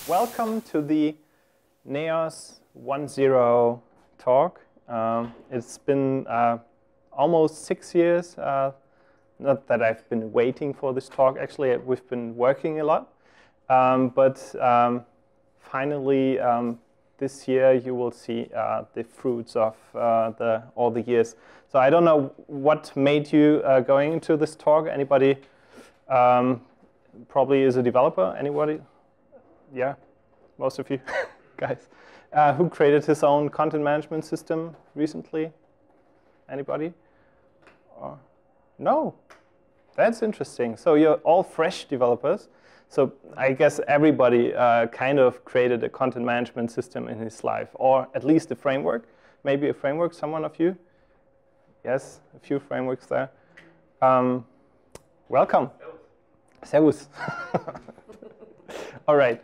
Welcome to the NEOS 1.0 talk. It's been almost 6 years, not that I've been waiting for this talk. Actually, we've been working a lot. But finally, this year, you will see the fruits of all the years. So I don't know what made you going into this talk. Anybody probably is a developer? Anybody? Yeah, most of you guys. Who created his own content management system recently? Anybody? No? That's interesting. So you're all fresh developers. So I guess everybody kind of created a content management system in his life, or at least a framework. Maybe a framework, someone of you? Yes, a few frameworks there. Welcome. Servus. All right.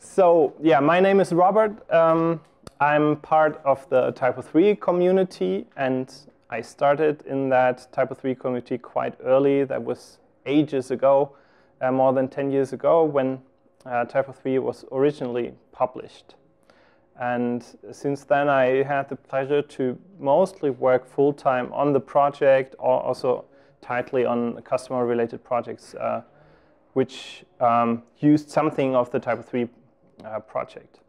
So yeah, my name is Robert. I'm part of the TYPO3 community, and I started in that TYPO3 community quite early. That was ages ago, more than 10 years ago, when TYPO3 was originally published. And since then, I had the pleasure to mostly work full-time on the project, or also tightly on customer-related projects, which used something of the TYPO3 project.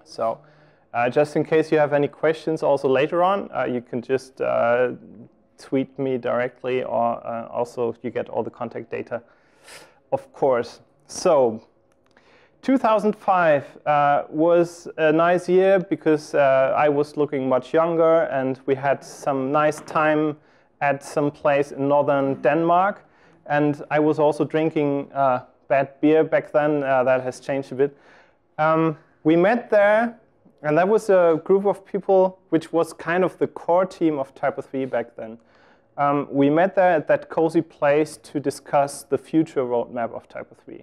So just in case you have any questions also later on, you can just tweet me directly, or also you get all the contact data, of course. So 2005 was a nice year because I was looking much younger, and we had some nice time at some place in northern Denmark. And I was also drinking bad beer back then. That has changed a bit. We met there, and that was a group of people which was kind of the core team of TYPO3 back then. We met there at that cozy place to discuss the future roadmap of TYPO3.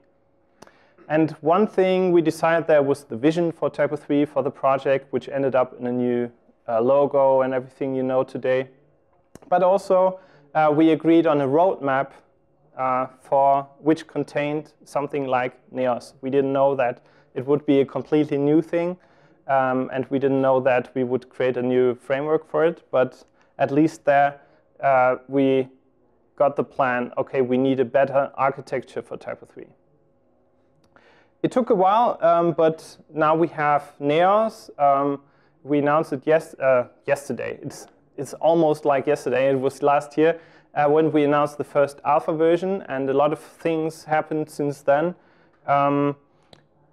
And one thing we decided there was the vision for TYPO3 for the project, which ended up in a new logo and everything you know today. But also, we agreed on a roadmap for which contained something like NEOS. We didn't know that it would be a completely new thing, and we didn't know that we would create a new framework for it. But at least there, we got the plan, OK, we need a better architecture for TYPO3. It took a while, but now we have NEOS. We announced it yesterday. It's almost like yesterday. It was last year when we announced the first alpha version, and a lot of things happened since then.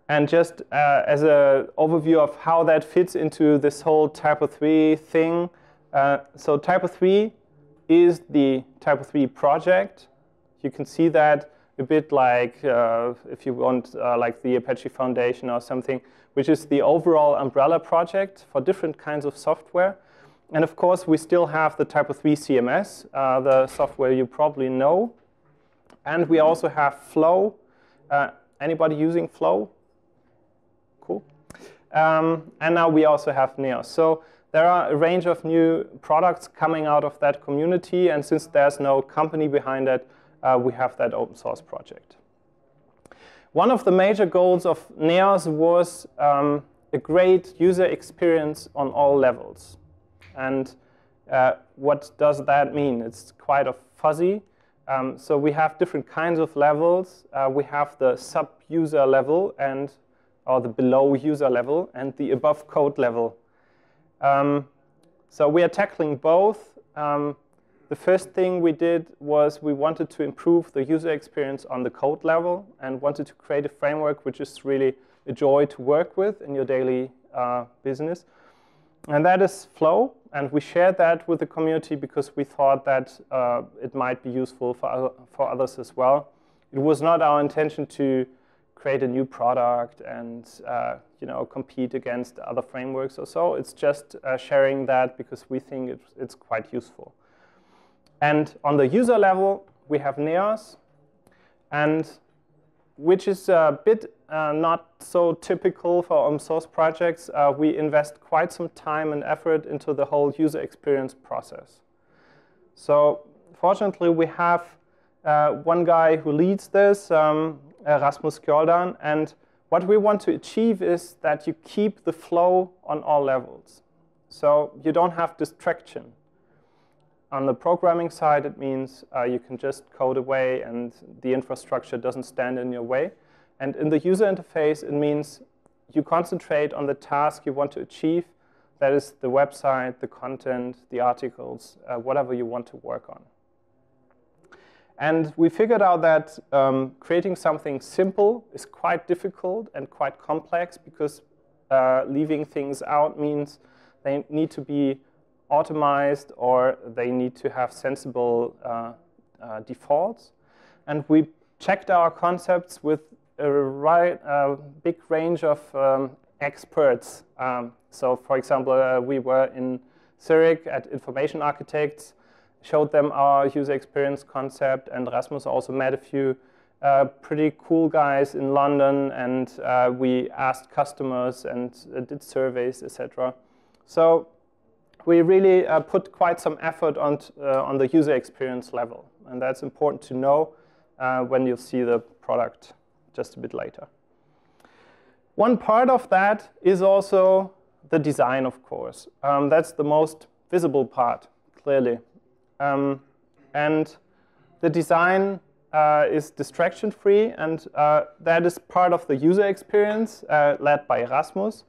And just as an overview of how that fits into this whole TYPO3 thing, so TYPO3 is the TYPO3 project. You can see that a bit like, if you want, like the Apache Foundation or something, which is the overall umbrella project for different kinds of software. And of course, we still have the TYPO3 CMS, the software you probably know. And we also have Flow. Anybody using Flow? Cool. And now we also have NEOS. So there are a range of new products coming out of that community. And since there's no company behind it, we have that open source project. One of the major goals of NEOS was a great user experience on all levels. And what does that mean? It's quite fuzzy. So we have different kinds of levels. We have the sub-user level, or the below-user level, and the above-code level. So we are tackling both. The first thing we did was we wanted to improve the user experience on the code level, and wanted to create a framework which is really a joy to work with in your daily business. And that is Flow. And we shared that with the community because we thought that it might be useful for others as well. It was not our intention to create a new product and compete against other frameworks or so. It's just sharing that because we think it's quite useful. And on the user level, we have NEOS, and which is a bit not so typical for open source projects. We invest quite some time and effort into the whole user experience process. So fortunately, we have one guy who leads this, Rasmus Kjoldan, and what we want to achieve is that you keep the flow on all levels. So you don't have distraction. On the programming side, it means you can just code away and the infrastructure doesn't stand in your way. And in the user interface, it means you concentrate on the task you want to achieve. That is the website, the content, the articles, whatever you want to work on. And we figured out that creating something simple is quite difficult and quite complex because leaving things out means they need to be optimized or they need to have sensible defaults. And we checked our concepts with a big range of experts. So for example, we were in Zurich at Information Architects, showed them our user experience concept, and Rasmus also met a few pretty cool guys in London, and we asked customers and did surveys, etc. So we really put quite some effort on the user experience level, and that's important to know when you see the product just a bit later. One part of that is also the design, of course. That's the most visible part, clearly. And the design is distraction-free, and that is part of the user experience led by Rasmus.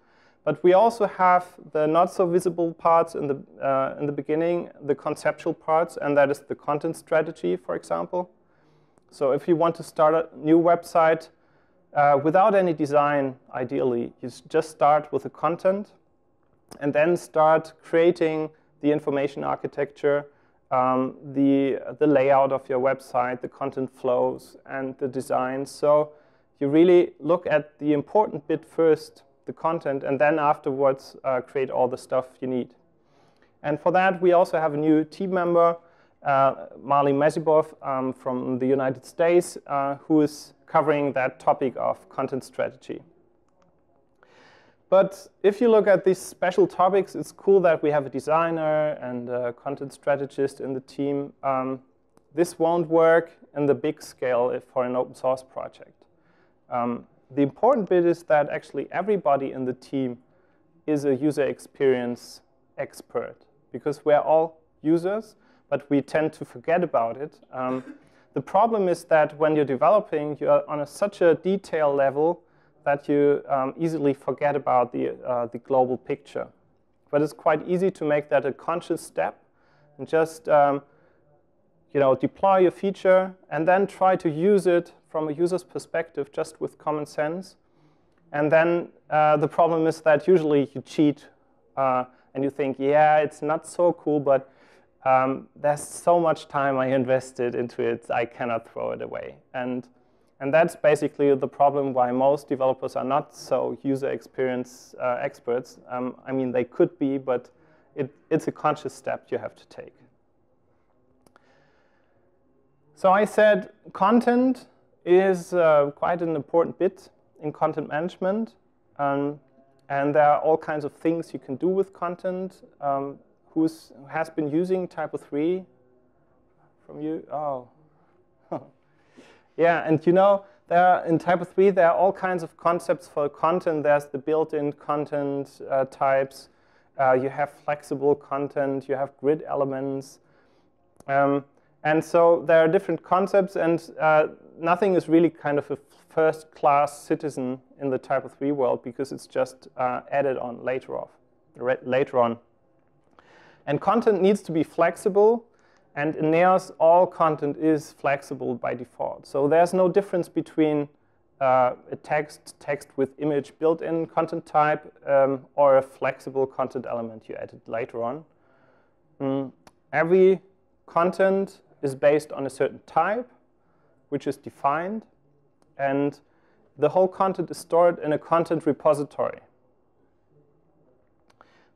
But we also have the not-so-visible parts in the beginning, the conceptual parts, and that is the content strategy, for example. So if you want to start a new website without any design, ideally, you just start with the content and then start creating the information architecture, the layout of your website, the content flows, and the design. So you really look at the important bit first, the content, and then afterwards create all the stuff you need. And for that, we also have a new team member, Marley Mesibov from the United States, who is covering that topic of content strategy. But if you look at these special topics, it's cool that we have a designer and a content strategist in the team. This won't work in the big scale for an open source project. The important bit is that actually everybody in the team is a user experience expert, because we're all users, but we tend to forget about it. The problem is that when you're developing, you're on such a detail level that you easily forget about the global picture. But it's quite easy to make that a conscious step and just deploy your feature and then try to use it from a user's perspective just with common sense. And then the problem is that usually you cheat and you think, yeah, it's not so cool, but there's so much time I invested into it, I cannot throw it away. And that's basically the problem why most developers are not so user experience experts. I mean, they could be, but it's a conscious step you have to take. So I said content is quite an important bit in content management. And there are all kinds of things you can do with content. Who has been using TYPO3 from you? Oh. Yeah, and in TYPO3, there are all kinds of concepts for content. There's the built-in content types. You have flexible content. You have grid elements. And so there are different concepts, and nothing is really kind of a first-class citizen in the TYPO3 world because it's just added on later on. And content needs to be flexible, and in NEOS, all content is flexible by default. So there's no difference between a text with image built-in content type or a flexible content element you added later on. Every content is based on a certain type, which is defined, and the whole content is stored in a content repository.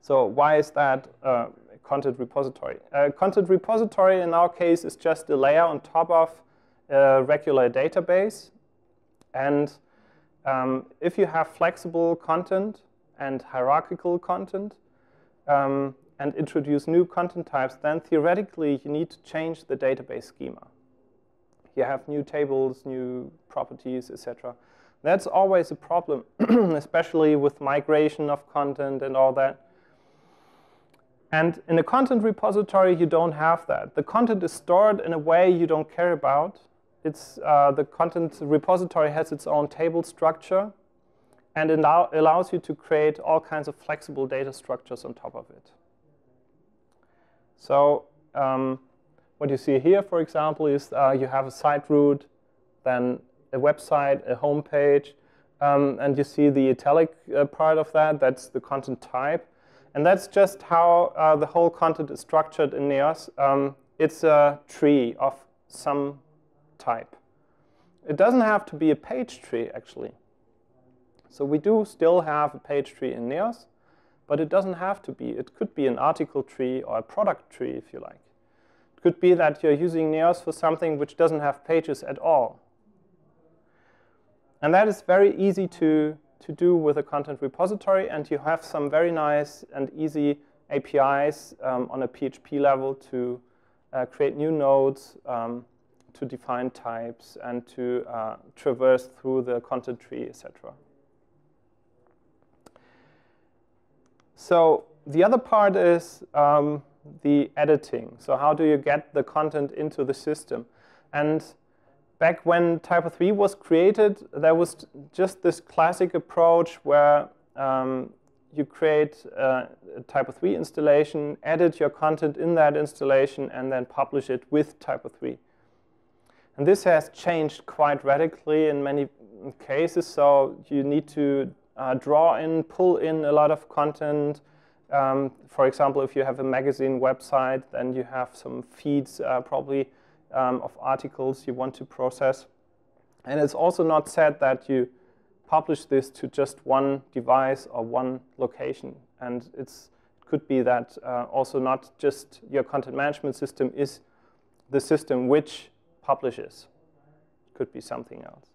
So why is that a content repository? A content repository in our case is just a layer on top of a regular database. And if you have flexible content and hierarchical content and introduce new content types, then theoretically you need to change the database schema. You have new tables, new properties, etc. That's always a problem, especially with migration of content and all that. And in a content repository, you don't have that. The content is stored in a way you don't care about. The content repository has its own table structure, and it now allows you to create all kinds of flexible data structures on top of it. So what you see here, for example, is you have a site root, then a website, a home page, and you see the italic part of that. That's the content type. And that's just how the whole content is structured in NEOS. It's a tree of some type. It doesn't have to be a page tree, actually. So we do still have a page tree in NEOS, but it doesn't have to be. It could be an article tree or a product tree, if you like. It could be that you're using NEOS for something which doesn't have pages at all. And that is very easy to do with a content repository, and you have some very nice and easy APIs on a PHP level to create new nodes, to define types, and to traverse through the content tree, etc. So the other part is the editing. So how do you get the content into the system? And back when TYPO3 was created, there was just this classic approach where you create a TYPO3 installation, edit your content in that installation, and then publish it with TYPO3. And this has changed quite radically in many cases. So you need to draw in, pull in a lot of content. For example, if you have a magazine website, then you have some feeds probably of articles you want to process. And it's also not said that you publish this to just one device or one location. And it could be that also not just your content management system is the system which publishes. It could be something else.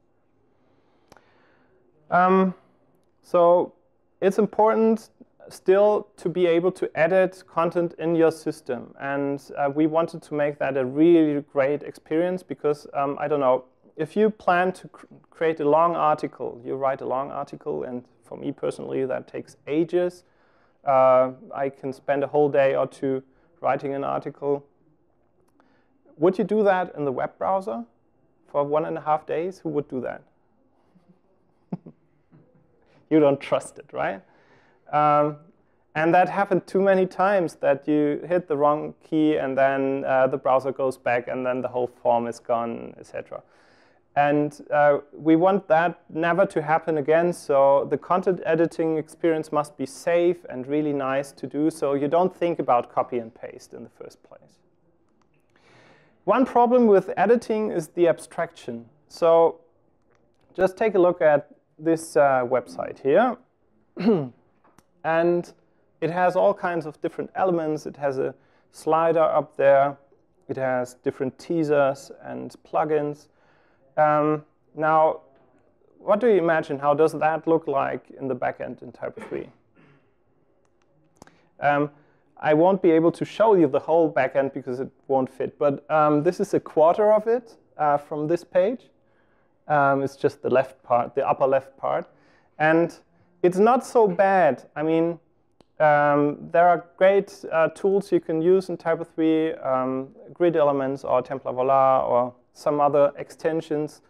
So it's important still to be able to edit content in your system. And we wanted to make that a really great experience because, I don't know, if you plan to create a long article, you write a long article, and for me personally, that takes ages. I can spend a whole day or two writing an article. Would you do that in the web browser for 1.5 days? Who would do that? You don't trust it, right? And that happened too many times that you hit the wrong key and then the browser goes back and then the whole form is gone, etc. And we want that never to happen again. So the content editing experience must be safe and really nice to do, so you don't think about copy and paste in the first place. One problem with editing is the abstraction. So just take a look at this website here. And it has all kinds of different elements. It has a slider up there. It has different teasers and plugins. Now, what do you imagine? How does that look like in the backend in TYPO3? I won't be able to show you the whole backend because it won't fit. But this is a quarter of it from this page. It's just the left part, the upper left part. And it's not so bad. I mean, there are great tools you can use in TYPO3, grid elements or Templar Voila or some other extensions.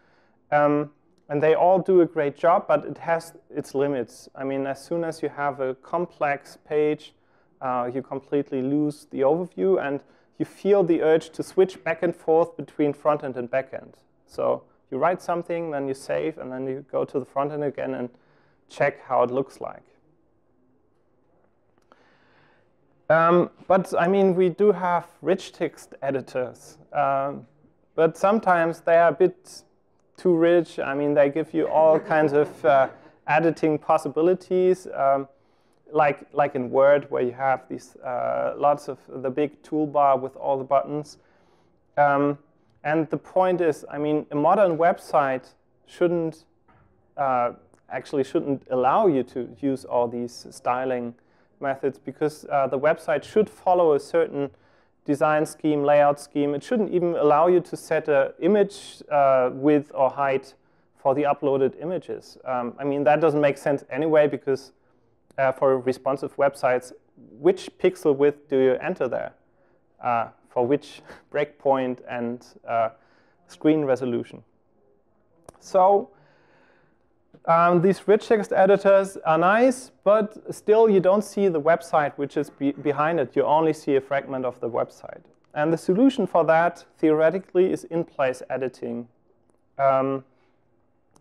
And they all do a great job, but it has its limits. I mean, as soon as you have a complex page, you completely lose the overview, and you feel the urge to switch back and forth between front-end and back-end. So you write something, then you save, and then you go to the front-end again and check how it looks like. But I mean, we do have rich text editors, but sometimes they are a bit too rich. I mean, they give you all kinds of editing possibilities, like in Word, where you have these lots of the big toolbar with all the buttons. And the point is, I mean, a modern website shouldn't allow you to use all these styling methods, because the website should follow a certain design scheme, layout scheme. It shouldn't even allow you to set an image width or height for the uploaded images. I mean, that doesn't make sense anyway, because for responsive websites, which pixel width do you enter there? For which breakpoint and screen resolution? So these rich text editors are nice, but still you don't see the website which is behind it. You only see a fragment of the website. And the solution for that, theoretically, is in-place editing.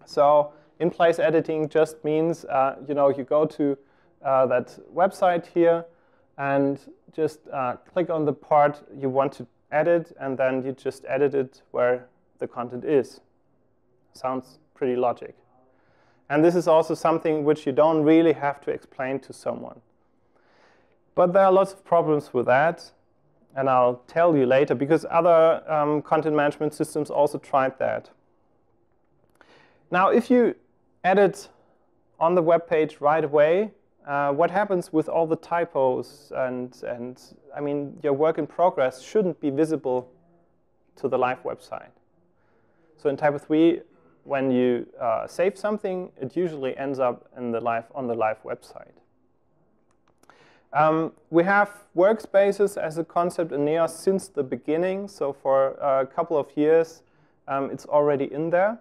So in-place editing just means you know, you go to that website here and just click on the part you want to edit, and then you just edit it where the content is. Sounds pretty logic. And this is also something which you don't really have to explain to someone. But there are lots of problems with that, and I'll tell you later, because other content management systems also tried that. Now, if you edit on the web page right away, what happens with all the typos and I mean, your work in progress shouldn't be visible to the live website. So in TYPO3, when you save something, it usually ends up in on the live website. We have workspaces as a concept in NEOS since the beginning. So for a couple of years, it's already in there.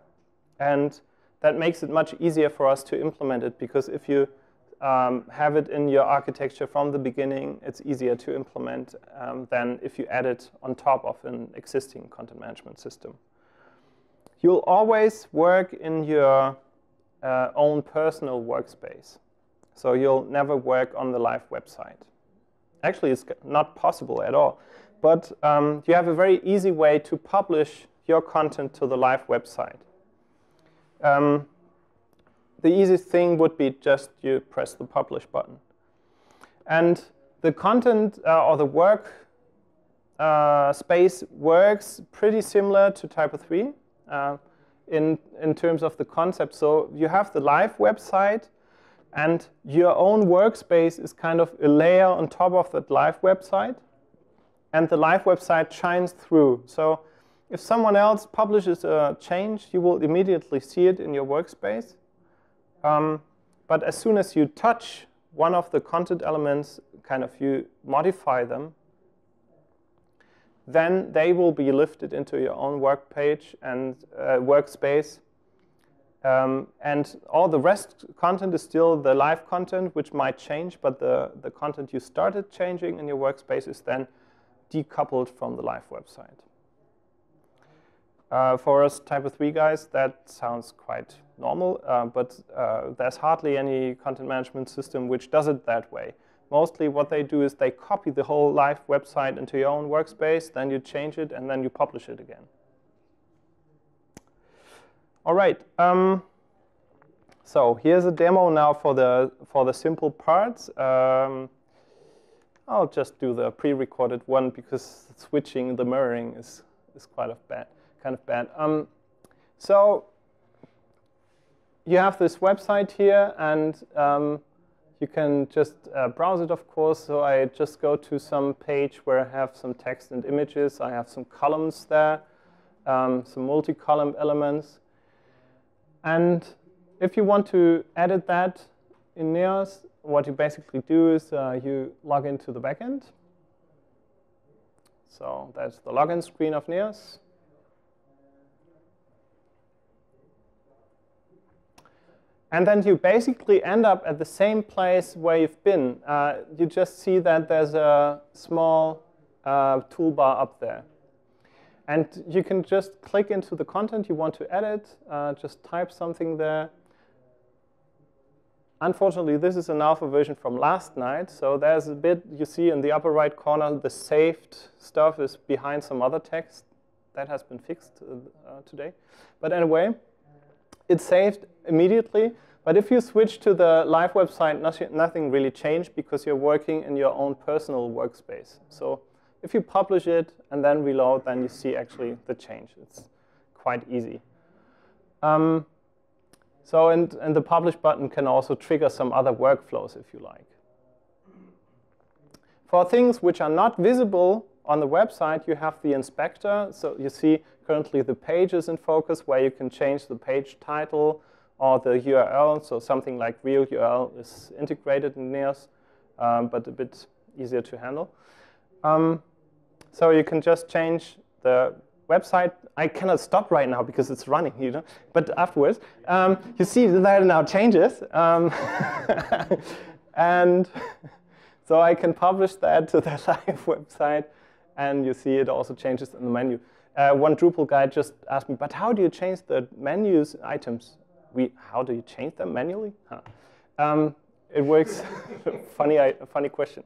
And that makes it much easier for us to implement it, because if you have it in your architecture from the beginning, it's easier to implement than if you add it on top of an existing content management system. You'll always work in your own personal workspace. So you'll never work on the live website. Actually, it's not possible at all. But you have a very easy way to publish your content to the live website. The easiest thing would be just you press the publish button. And the content or the work space works pretty similar to TYPO3 in terms of the concept. So you have the live website, and your own workspace is kind of a layer on top of that live website. And the live website shines through. So if someone else publishes a change, you will immediately see it in your workspace. But as soon as you touch one of the content elements, kind of you modify them, then they will be lifted into your own work page and workspace. And all the rest content is still the live content, which might change, but the content you started changing in your workspace is then decoupled from the live website. For us TYPO3 guys, that sounds quite normal, but there's hardly any content management system which does it that way. Mostly what they do is they copy the whole live website into your own workspace, then you change it, and then you publish it again. All right. So here's a demo now for the simple parts. I'll just do the pre-recorded one, because switching the mirroring is kind of bad. So you have this website here, and you can just browse it, of course. So I just go to some page where I have some text and images. I have some columns there, some multi-column elements. And if you want to edit that in NEOS, what you basically do is you log into the backend. So that's the login screen of NEOS. And then you basically end up at the same place where you've been. You just see that there's a small toolbar up there. And you can just click into the content you want to edit, just type something there. Unfortunately, this is an alpha version from last night. So there's a bit you see in the upper right corner, the saved stuff is behind some other text. That has been fixed today. But anyway, it's saved immediately. But if you switch to the live website, nothing really changed, because you're working in your own personal workspace. So if you publish it and then reload, then you see actually the change. It's quite easy. And the publish button can also trigger some other workflows if you like. For things which are not visible on the website, you have the inspector. So you see currently the page is in focus, where you can change the page title or the URL. So something like real URL is integrated in NEOS, but a bit easier to handle. So you can just change the website. I cannot stop right now because it's running, you know. But afterwards, you see that it now changes. And so I can publish that to the live website. And you see it also changes in the menu. One Drupal guy just asked me, but how do you change the menus items? How do you change them manually? Huh. It works. Funny question.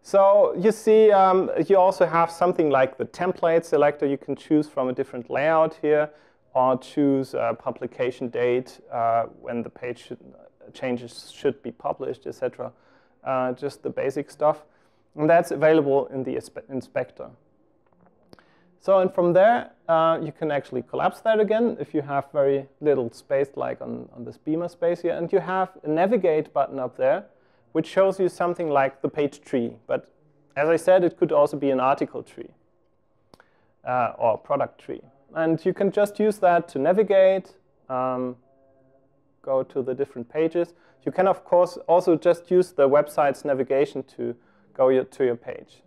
So you see, you also have something like the template selector. You can choose from a different layout here, or choose a publication date when the page changes should be published, etc. Just the basic stuff. And that's available in the inspector. So and from there, you can actually collapse that again if you have very little space, like on this Beamer space here. And you have a navigate button up there, which shows you something like the page tree. But as I said, it could also be an article tree or product tree. And you can just use that to navigate, go to the different pages. You can, of course, also just use the website's navigation to go to your page.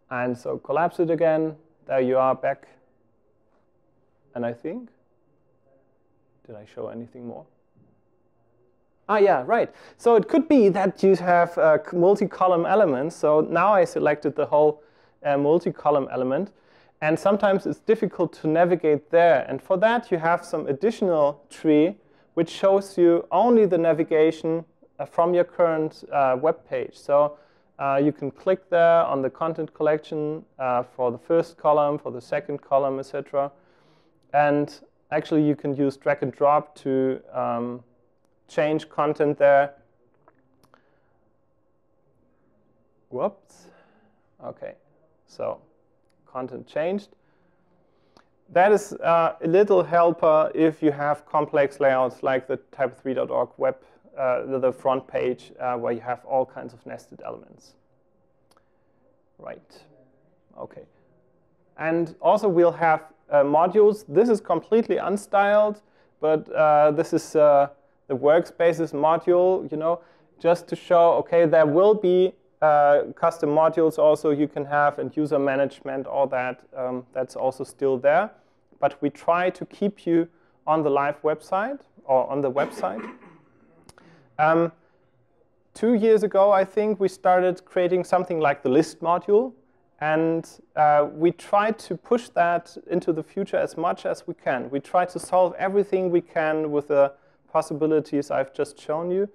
And so collapse it again. There you are back. And I think, did I show anything more? Ah, yeah, right. So it could be that you have multi-column elements. So now I selected the whole multi-column element. And sometimes it's difficult to navigate there. And for that, you have some additional tree, which shows you only the navigation from your current web page. So you can click there on the content collection for the first column, for the second column, etc. And actually, you can use drag and drop to change content there. Whoops. OK, so content changed. That is a little helper if you have complex layouts like the TYPO3.org web, the front page, where you have all kinds of nested elements. Right. OK. And also, we'll have modules. This is completely unstyled, but this is the workspaces module, you know, just to show, OK, there will be custom modules also you can have, and user management, all that. That's also still there. But we try to keep you on the live website, or on the website. 2 years ago, I think, we started creating something like the list module. And we try to push that into the future as much as we can. We try to solve everything we can with the possibilities I've just shown you.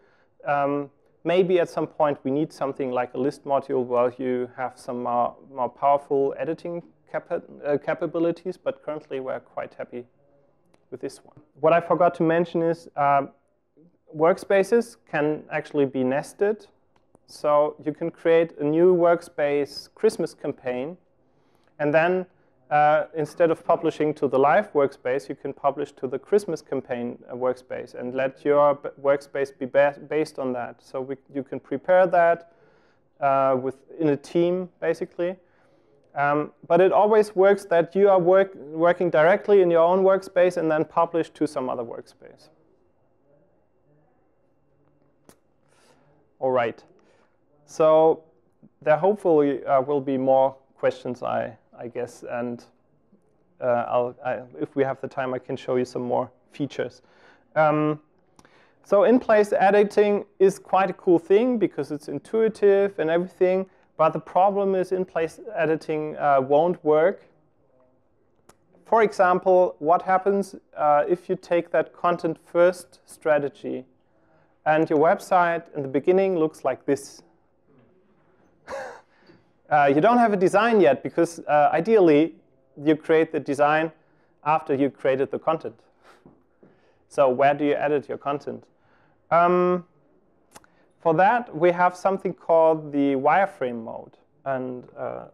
Maybe at some point we need something like a list module where you have some more powerful editing capabilities, but currently we're quite happy with this one. What I forgot to mention is workspaces can actually be nested. So you can create a new workspace Christmas campaign, and then instead of publishing to the live workspace, you can publish to the Christmas campaign workspace and let your workspace be based on that. So you can prepare that in a team, basically. But it always works that you are working directly in your own workspace and then publish to some other workspace. All right. So there hopefully will be more questions, I guess. And if we have the time, I can show you some more features. So in-place editing is quite a cool thing because it's intuitive and everything. But the problem is in-place editing won't work. For example, what happens if you take that content-first strategy and your website in the beginning looks like this? You don't have a design yet because ideally you create the design after you created the content. So where do you edit your content? For that, we have something called the wireframe mode. And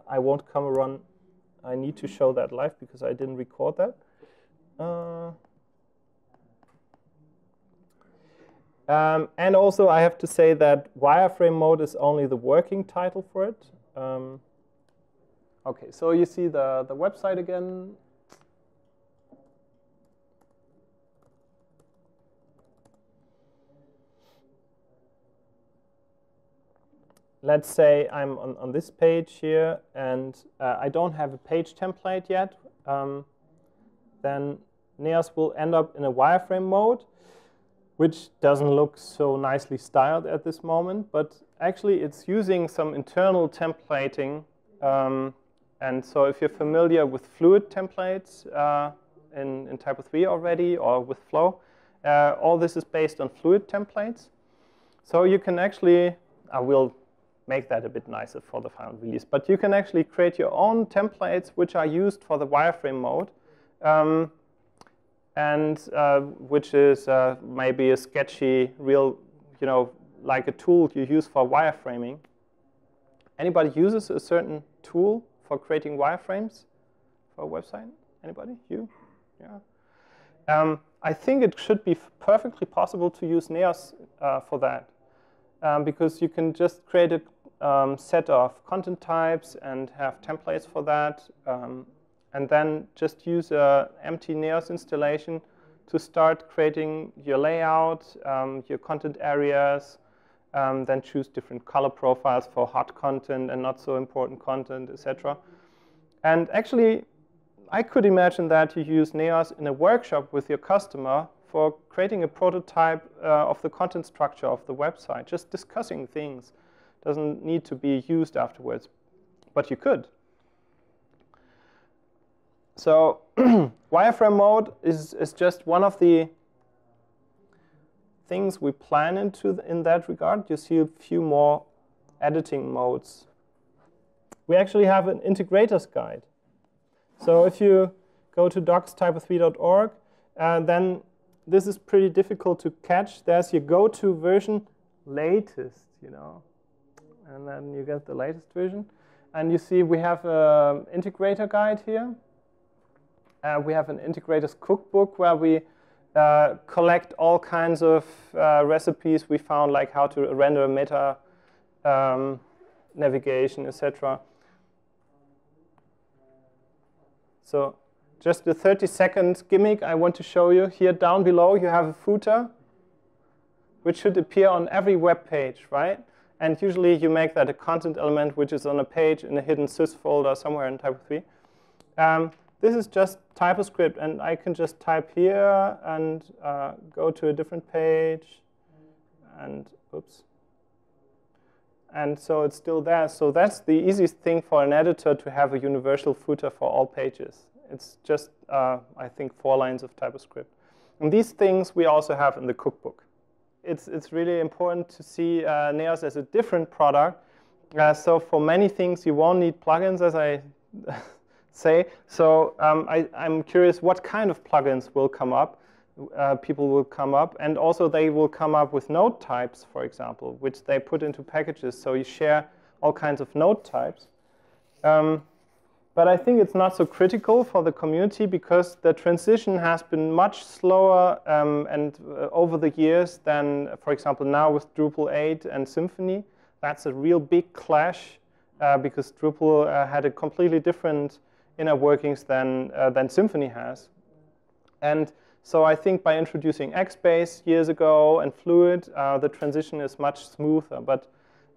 I won't come around. I need to show that live because I didn't record that. And also, I have to say that wireframe mode is only the working title for it. OK, so you see the website again. Let's say I'm on this page here, and I don't have a page template yet. Then NEOS will end up in a wireframe mode, which doesn't look so nicely styled at this moment. But actually, it's using some internal templating. And so if you're familiar with fluid templates in TYPO3 already, or with Flow, all this is based on fluid templates. So you can actually, I will make that a bit nicer for the final release. But you can actually create your own templates which are used for the wireframe mode, which is maybe a sketchy, real, like a tool you use for wireframing. Anybody uses a certain tool for creating wireframes for a website? Anybody? You? Yeah. I think it should be perfectly possible to use NEOS for that. Because you can just create a set of content types and have templates for that, and then just use an empty NEOS installation to start creating your layout, your content areas, then choose different color profiles for hot content and not so important content, etc. And actually, I could imagine that you use NEOS in a workshop with your customer for creating a prototype of the content structure of the website, just discussing things. Doesn't need to be used afterwards, but you could. So wireframe mode is just one of the things we plan in that regard. You see a few more editing modes. We actually have an integrator's guide. So if you go to docs.typo3.org, then this is pretty difficult to catch. There's your go-to version, latest, and then you get the latest version. And you see we have an integrator guide here. We have an integrator's cookbook where we collect all kinds of recipes we found, like how to render meta navigation, etc. So just a 30-second gimmick I want to show you. Here down below you have a footer, which should appear on every web page, right? And usually you make that a content element which is on a page in a hidden sys folder somewhere in TYPO3. This is just TypoScript, and I can just type here and go to a different page, and oops. And so it's still there. So that's the easiest thing for an editor, to have a universal footer for all pages. It's just, I think, 4 lines of TypoScript. And these things we also have in the cookbook. It's really important to see NEOS as a different product. So for many things, you won't need plugins, as I say. So I'm curious what kind of plugins will come up. People will come up. And also, they will come up with node types, for example, which they put into packages. So you share all kinds of node types. But I think it's not so critical for the community, because the transition has been much slower and over the years than, for example, now with Drupal 8 and Symfony. That's a real big clash, because Drupal had a completely different inner workings than Symfony has. And so I think by introducing XBase years ago and Fluid, the transition is much smoother. But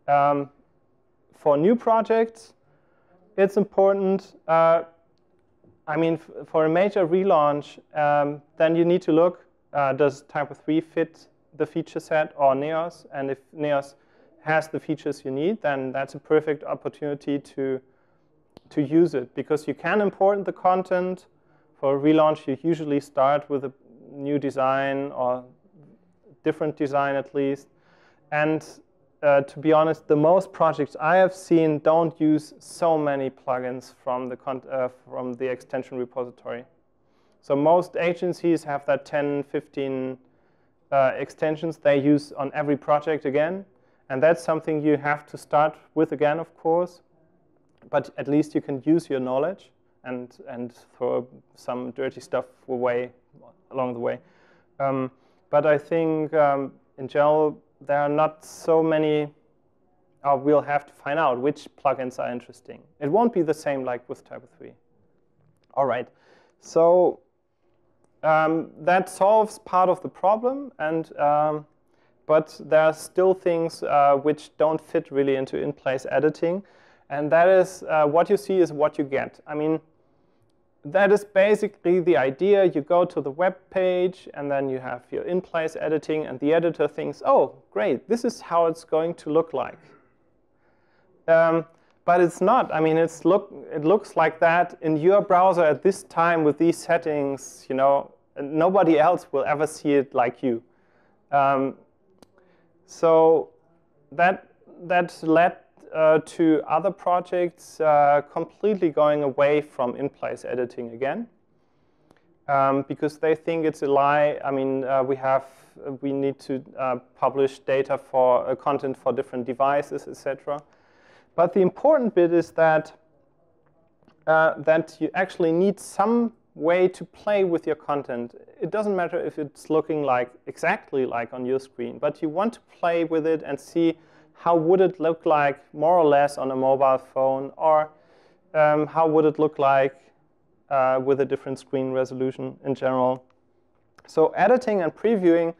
for new projects, it's important. I mean, for a major relaunch, then you need to look, does TYPO3 fit the feature set or NEOS? And if NEOS has the features you need, then that's a perfect opportunity to use it, because you can import the content. For a relaunch, you usually start with a new design, or different design at least. And to be honest, the most projects I have seen don't use so many plugins from the extension repository. So most agencies have that 10, 15 extensions they use on every project again. And that's something you have to start with again, of course. But at least you can use your knowledge and throw some dirty stuff away along the way. But I think in general, there are not so many. We'll have to find out which plugins are interesting. It won't be the same like with TYPO3. All right, so that solves part of the problem, and but there are still things which don't fit really into in-place editing, and that is what you see is what you get. I mean, that is basically the idea. You go to the web page, and then you have your in-place editing, and the editor thinks, oh, great, this is how it's going to look like. But it's not. I mean, it looks like that in your browser at this time with these settings. You know, and nobody else will ever see it like you. So that led to other projects completely going away from in-place editing again, because they think it's a lie. I mean, we need to publish data for content for different devices, etc. But the important bit is that that you actually need some way to play with your content. It doesn't matter if it's looking like exactly like on your screen, but you want to play with it and see how would it look like more or less on a mobile phone, or how would it look like with a different screen resolution in general. So editing and previewing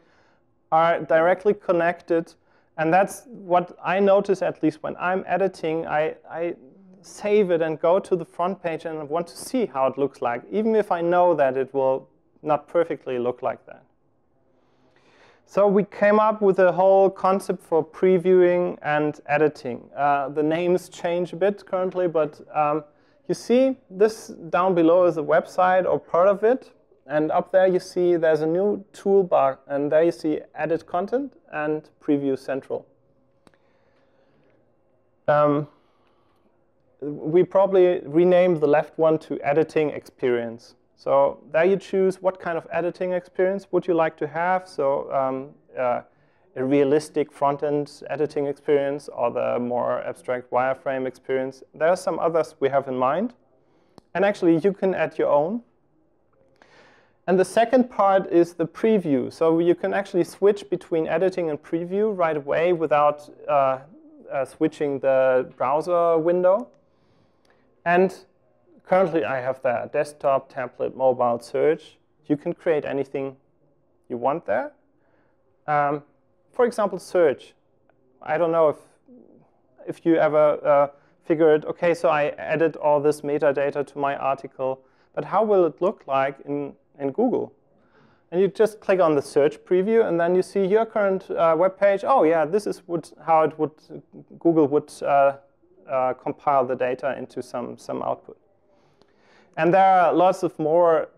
are directly connected. And that's what I notice, at least when I'm editing. I save it and go to the front page and I want to see how it looks like, even if I know that it will not perfectly look like that. So we came up with a whole concept for previewing and editing. The names change a bit currently, but you see this down below is a website or part of it. And up there you see there's a new toolbar, and there you see Edit Content and Preview Central. We probably renamed the left one to Editing Experience. So there you choose what kind of editing experience would you like to have. So a realistic front-end editing experience, or the more abstract wireframe experience. There are some others we have in mind. And actually you can add your own. And the second part is the preview. So you can actually switch between editing and preview right away without switching the browser window. And currently I have the desktop, tablet, mobile, search. You can create anything you want there. For example, search. I don't know if you ever figured, OK, so I added all this metadata to my article, but how will it look like in Google? And you just click on the search preview, and then you see your current web page. Oh, yeah, this is how it would Google would compile the data into some output. And there are lots of more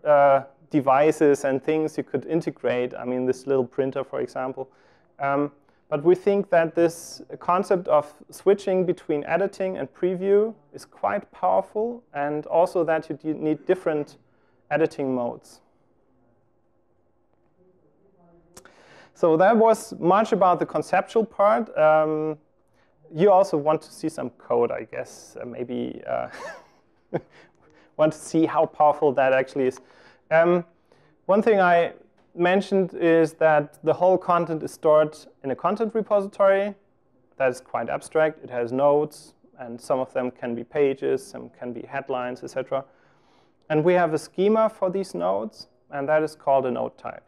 devices and things you could integrate. I mean, this little printer, for example. But we think that this concept of switching between editing and preview is quite powerful, and also that you need different editing modes. So that was much about the conceptual part. You also want to see some code, I guess. Maybe want to see how powerful that actually is. One thing I mentioned is that the whole content is stored in a content repository. That is quite abstract. It has nodes, and some of them can be pages, some can be headlines, etc. And we have a schema for these nodes, and that is called a node type.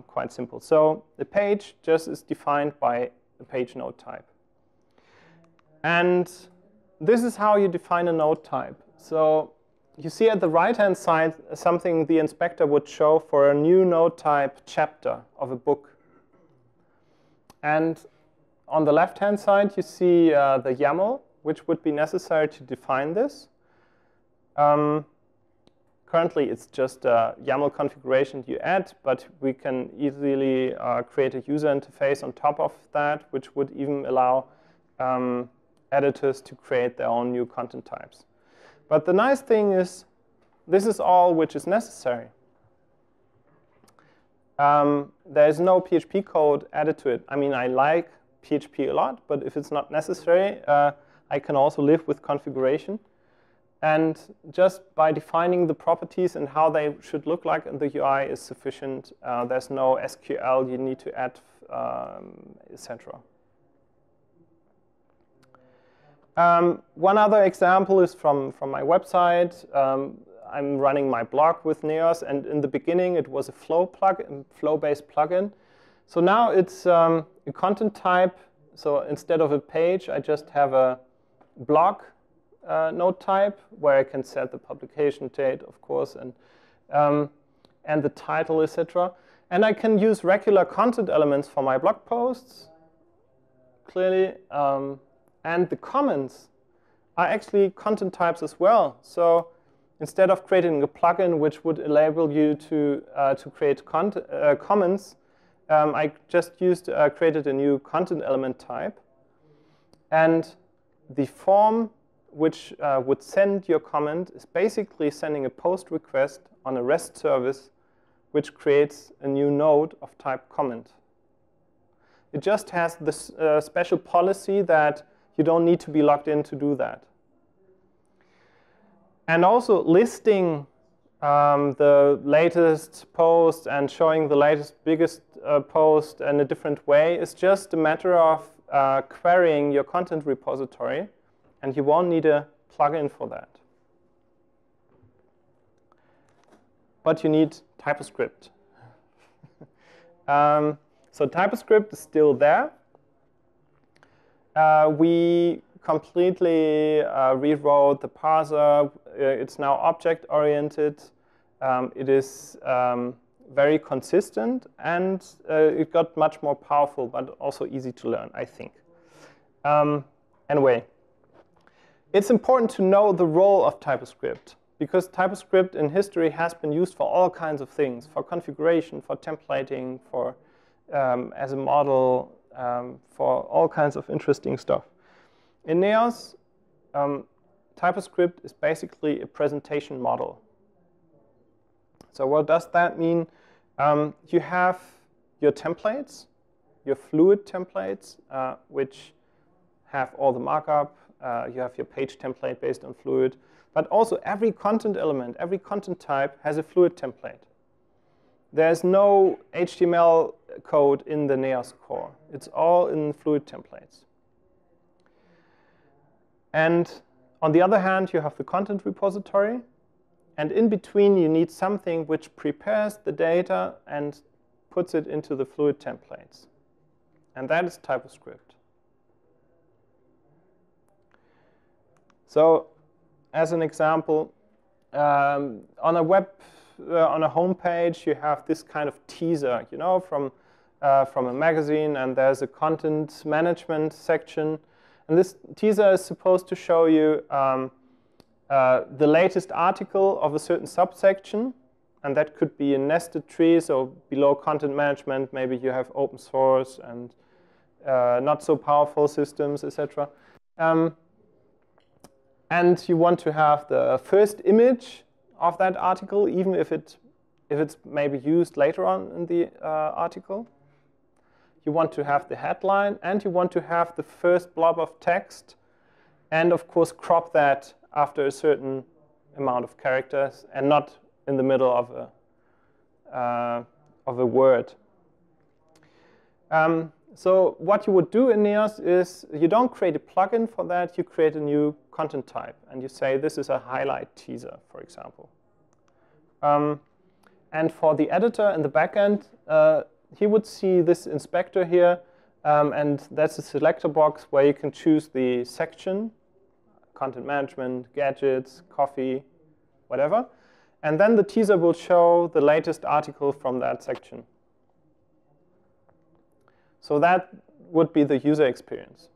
Quite simple. So the page just is defined by the page node type. And this is how you define a node type. So you see at the right-hand side something the inspector would show for a new node type chapter of a book. And on the left-hand side, you see the YAML, which would be necessary to define this. Currently, it's just a YAML configuration you add, but we can easily create a user interface on top of that, which would even allow editors to create their own new content types. But the nice thing is, this is all which is necessary. There is no PHP code added to it. I mean, I like PHP a lot, but if it's not necessary, I can also live with configuration. And just by defining the properties and how they should look like in the UI is sufficient. There's no SQL you need to add etc. One other example is from my website. I'm running my blog with Neos, and in the beginning it was a flow-based plugin. So now it's a content type. So instead of a page, I just have a blog node type where I can set the publication date, of course, and the title, etc. And I can use regular content elements for my blog posts, clearly. And the comments are actually content types as well. So instead of creating a plugin which would enable you to create comments, I just created a new content element type. And the form which would send your comment is basically sending a post request on a REST service which creates a new node of type comment. It just has this special policy that you don't need to be logged in to do that. And also listing the latest post and showing the latest, biggest post in a different way is just a matter of querying your content repository, and you won't need a plugin for that. But you need TypoScript. So TypoScript is still there. We completely rewrote the parser. It's now object-oriented. It is very consistent, and it got much more powerful, but also easy to learn, I think. Anyway, it's important to know the role of TypoScript, because TypoScript in history has been used for all kinds of things, for configuration, for templating, for as a model, for all kinds of interesting stuff. In Neos, TypoScript is basically a presentation model. So what does that mean? You have your templates, your fluid templates, which have all the markup. You have your page template based on fluid. But also every content element, every content type has a fluid template. There's no HTML code in the Neos core. It's all in fluid templates. And on the other hand, you have the content repository. And in between, you need something which prepares the data and puts it into the fluid templates. And that is TypoScript. So as an example, on a home page, you have this kind of teaser, from a magazine, and there's a content management section. And this teaser is supposed to show you the latest article of a certain subsection, and that could be a nested tree. So below content management, maybe you have open source and not so powerful systems, etc. And you want to have the first image of that article, even if it's maybe used later on in the article. You want to have the headline, and you want to have the first blob of text, and of course crop that after a certain amount of characters, and not in the middle of a word. So what you would do in Neos is you don't create a plugin for that. You create a new content type, and you say this is a highlight teaser, for example. And for the editor in the backend, he would see this inspector here, and that's a selector box where you can choose the section, content management, gadgets, coffee, whatever. And then the teaser will show the latest article from that section. So that would be the user experience.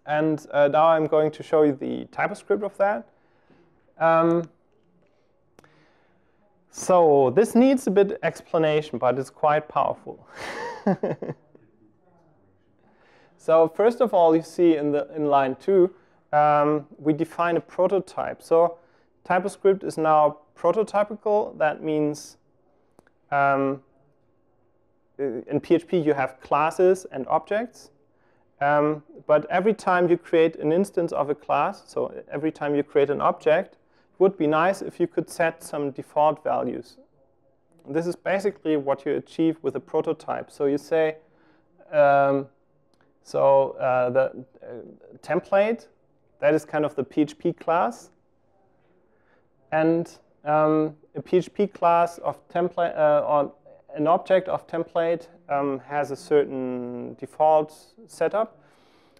And now I'm going to show you the TypoScript of that. So this needs a bit of explanation, but it's quite powerful. So first of all, you see in line 2, we define a prototype. So TypoScript is now prototypical. That means in PHP you have classes and objects. But every time you create an instance of a class, so every time you create an object, it would be nice if you could set some default values. This is basically what you achieve with a prototype. So you say, the template, that is kind of the PHP class. And a PHP class of template, or an object of template has a certain default setup.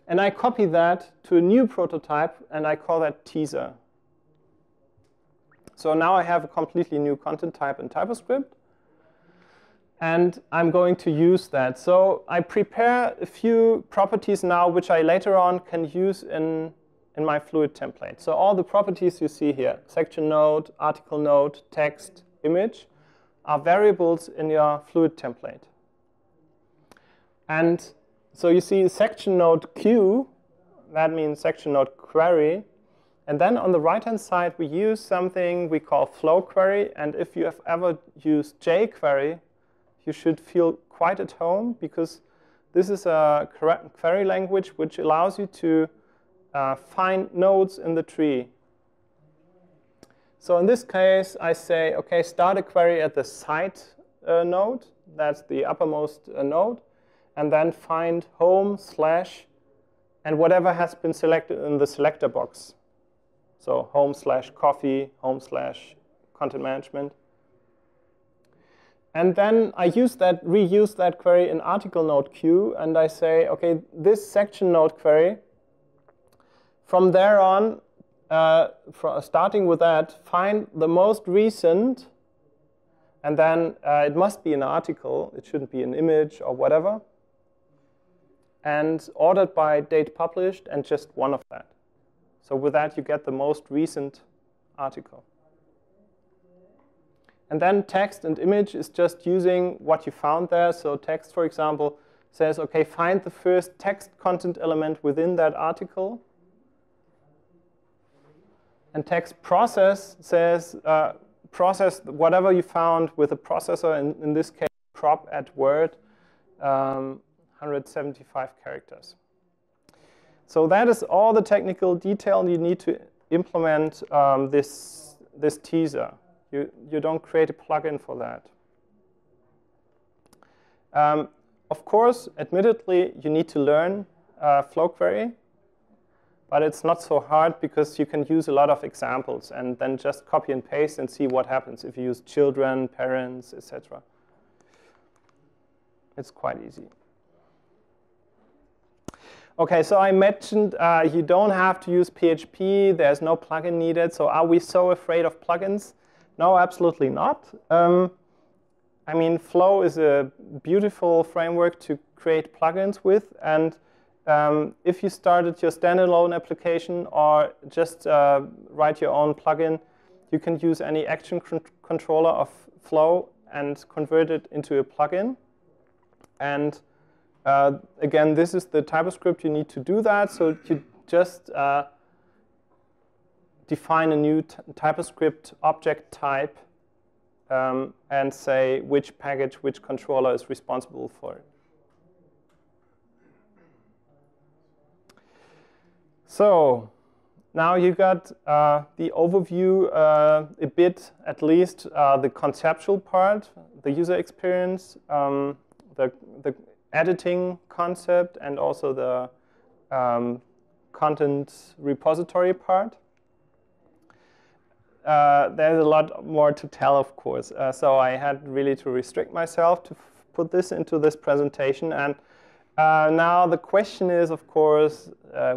And I copy that to a new prototype, and I call that teaser. So now I have a completely new content type in TypoScript. And I'm going to use that. So I prepare a few properties now, which I later on can use in my Fluid template. So all the properties you see here, section node, article node, text, image, are variables in your Fluid template. And so you see section node Q, that means section node query. And then on the right-hand side, we use something we call flow query. And if you have ever used jQuery, you should feel quite at home, because this is a query language which allows you to find nodes in the tree. So in this case, I say, OK, start a query at the site node. That's the uppermost node. And then find home / and whatever has been selected in the selector box. So home / coffee, home / content management. And then I reuse that query in article node Q, and I say, OK, this section node query, from there on, starting with that, find the most recent, and then it must be an article. It shouldn't be an image or whatever. And ordered by date published, and just one of that. So with that, you get the most recent article. And then text and image is just using what you found there. So text, for example, says, OK, find the first text content element within that article. And text process says, process whatever you found with a processor, in this case, crop at word, 175 characters. So that is all the technical detail you need to implement this teaser. You don't create a plugin for that. Of course, admittedly, you need to learn flow query. But it's not so hard, because you can use a lot of examples and then just copy and paste and see what happens if you use children, parents, etc. It's quite easy. OK, so I mentioned you don't have to use PHP. There's no plugin needed. So are we so afraid of plugins? No, absolutely not. I mean, Flow is a beautiful framework to create plugins with. And if you started your standalone application or just write your own plugin, you can use any action controller of Flow and convert it into a plugin. And again, this is the TypoScript you need to do that. So you just define a new TypoScript object type and say which package, which controller is responsible for it. So now you got the overview a bit, at least the conceptual part, the user experience, the editing concept, and also the content repository part. There's a lot more to tell, of course. So I had really to restrict myself to put this into this presentation. And now the question is, of course,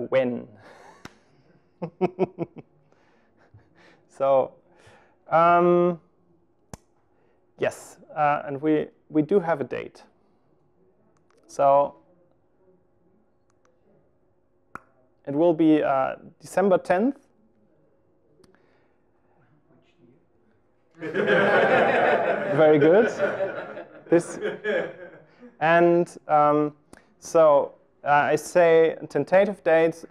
when? So, yes, and we do have a date. So it will be December 10th. Very good. And so I say tentative dates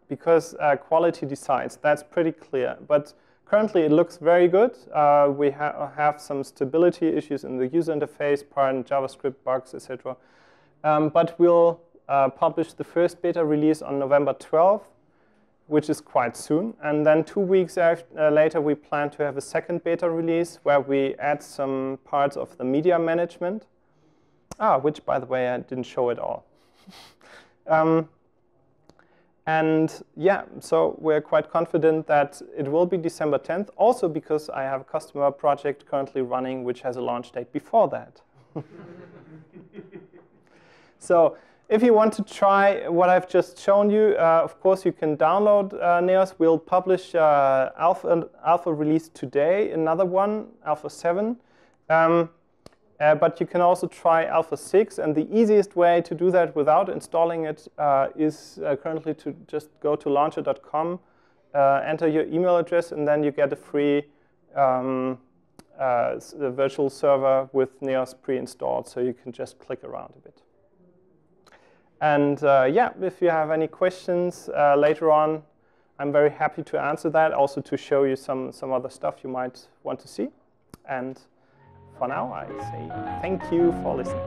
because quality decides. That's pretty clear. But currently, it looks very good. We have some stability issues in the user interface part, and JavaScript bugs, etc. But we'll publish the first beta release on November 12th. which is quite soon. And then 2 weeks later, we plan to have a second beta release where we add some parts of the media management, which, by the way, I didn't show at all. And yeah, so we're quite confident that it will be December 10th, also because I have a customer project currently running which has a launch date before that. So if you want to try what I've just shown you, of course, you can download NEOS. We'll publish alpha release today, another one, alpha 7. But you can also try alpha 6. And the easiest way to do that without installing it is currently to just go to launcher.com, enter your email address, and then you get a free virtual server with NEOS pre-installed. So you can just click around a bit. And yeah, if you have any questions later on, I'm very happy to answer that, also to show you some other stuff you might want to see. And for now, I say thank you for listening.